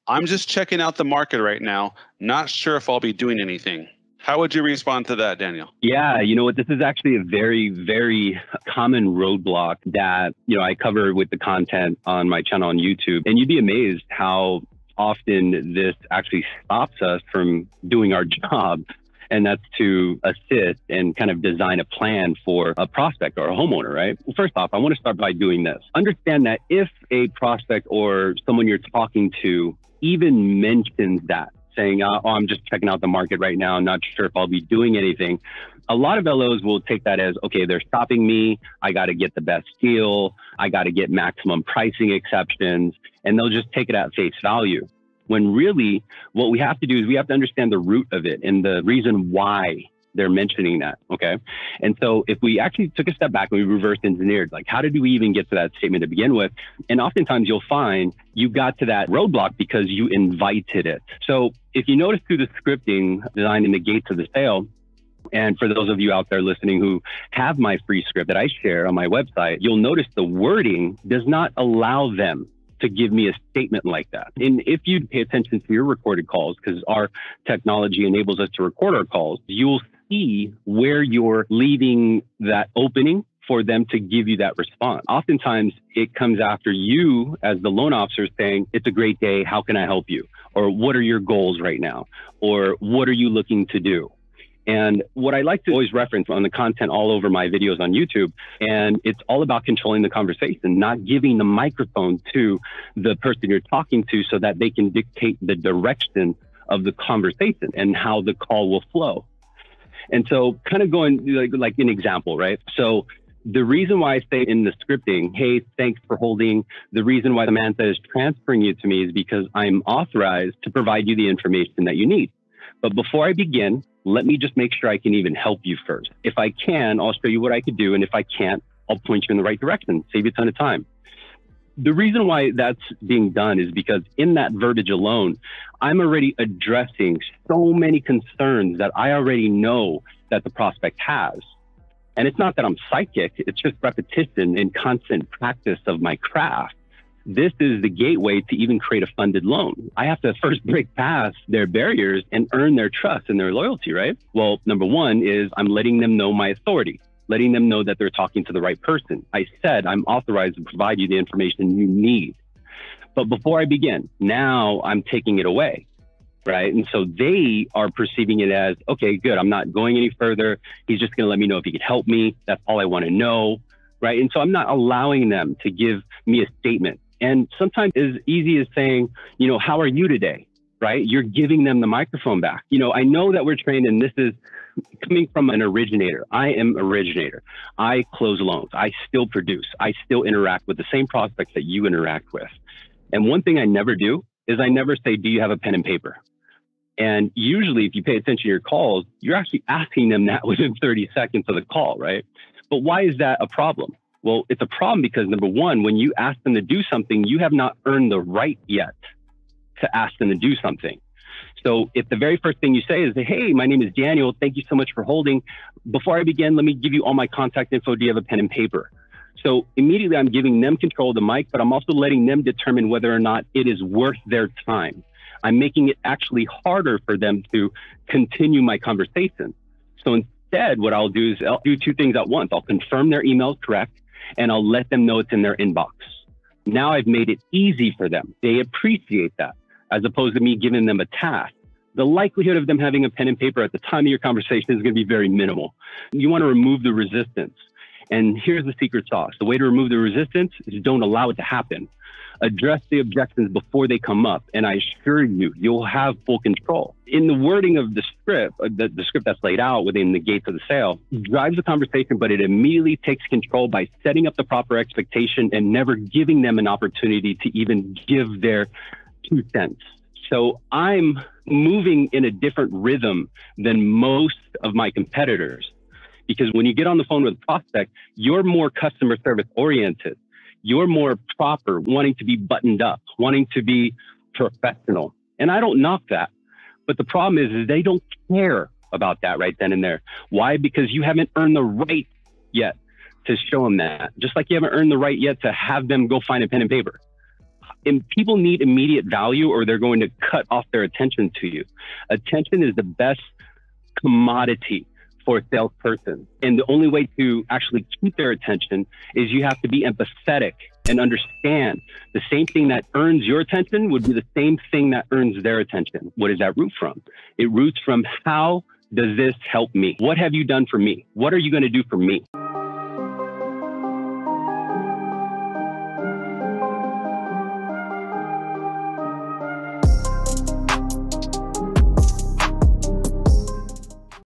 I'm just checking out the market right now. Not sure if I'll be doing anything. How would you respond to that, Daniel? Yeah, you know what? This is actually a very, very common roadblock that, I cover with the content on my channel on YouTube. And you'd be amazed how often this actually stops us from doing our job. And that's to assist and kind of design a plan for a prospect or a homeowner, right? Well, first off, I want to start by doing this. Understand that if a prospect or someone you're talking to even mentions that, saying, oh, I'm just checking out the market right now, I'm not sure if I'll be doing anything. A lot of LOs will take that as, okay, they're stopping me. I got to get the best deal. I got to get maximum pricing exceptions. And they'll just take it at face value. When really what we have to do is we have to understand the root of it and the reason why they're mentioning that. Okay. And so if we actually took a step back and we reverse engineered, like, how did we even get to that statement to begin with? And oftentimes you'll find you got to that roadblock because you invited it. So if you notice through the scripting designed in the gates of the sale, and for those of you out there listening who have my free script that I share on my website, you'll notice the wording does not allow them to give me a statement like that. And if you pay attention to your recorded calls, because our technology enables us to record our calls, you'll see where you're leaving that opening for them to give you that response. Oftentimes it comes after you as the loan officer saying, it's a great day, how can I help you? Or what are your goals right now? Or what are you looking to do? And what I like to always reference on the content all over my videos on YouTube, and it's all about controlling the conversation, not giving the microphone to the person you're talking to so that they can dictate the direction of the conversation and how the call will flow. And so kind of going like an example, right? So the reason why I say in the scripting, hey, thanks for holding, the reason why Samantha is transferring you to me is because I'm authorized to provide you the information that you need. But before I begin, let me just make sure I can even help you first. If I can, I'll show you what I could do. And if I can't, I'll point you in the right direction, save you a ton of time. The reason why that's being done is because in that verbiage alone, I'm already addressing so many concerns that I already know that the prospect has. And it's not that I'm psychic, it's just repetition and constant practice of my craft. This is the gateway to even create a funded loan. I have to first break past their barriers and earn their trust and their loyalty, right? Well, number one is I'm letting them know my authority, letting them know that they're talking to the right person. I said I'm authorized to provide you the information you need. But before I begin, now I'm taking it away, right? And so they are perceiving it as, okay, good, I'm not going any further. He's just going to let me know if he could help me. That's all I want to know, right? And so I'm not allowing them to give me a statement. And sometimes as easy as saying, how are you today, right? You're giving them the microphone back. I know that we're trained, and this is coming from an originator. I am an originator. I close loans. I still produce. I still interact with the same prospects that you interact with. And one thing I never do is I never say, do you have a pen and paper? And usually if you pay attention to your calls, you're actually asking them that within 30 seconds of the call, right? But why is that a problem? Well, it's a problem because number one, when you ask them to do something, you have not earned the right yet to ask them to do something. So if the very first thing you say is, hey, my name is Daniel, thank you so much for holding. Before I begin, let me give you all my contact info. Do you have a pen and paper? So immediately I'm giving them control of the mic, but I'm also letting them determine whether or not it is worth their time. I'm making it actually harder for them to continue my conversation. So instead, what I'll do is I'll do two things at once. I'll confirm their email is correct, and I'll let them know it's in their inbox. Now I've made it easy for them. They appreciate that, as opposed to me giving them a task. The likelihood of them having a pen and paper at the time of your conversation is going to be very minimal. You want to remove the resistance. And here's the secret sauce. The way to remove the resistance is don't allow it to happen. Address the objections before they come up, and I assure you, you'll have full control. In the wording of the script, the script that's laid out within the gates of the sale, drives the conversation, but it immediately takes control by setting up the proper expectation and never giving them an opportunity to even give their 2 cents. So I'm moving in a different rhythm than most of my competitors, because when you get on the phone with a prospect, you're more customer service oriented. You're more proper, wanting to be buttoned up, wanting to be professional. And I don't knock that. But the problem is they don't care about that right then and there. Why? Because you haven't earned the right yet to show them that. Just like you haven't earned the right yet to have them go find a pen and paper. And people need immediate value or they're going to cut off their attention to you. Attention is the best commodity for a salesperson. And the only way to actually keep their attention is you have to be empathetic and understand the same thing that earns your attention would be the same thing that earns their attention. What does that root from? It roots from, how does this help me? What have you done for me? What are you going to do for me?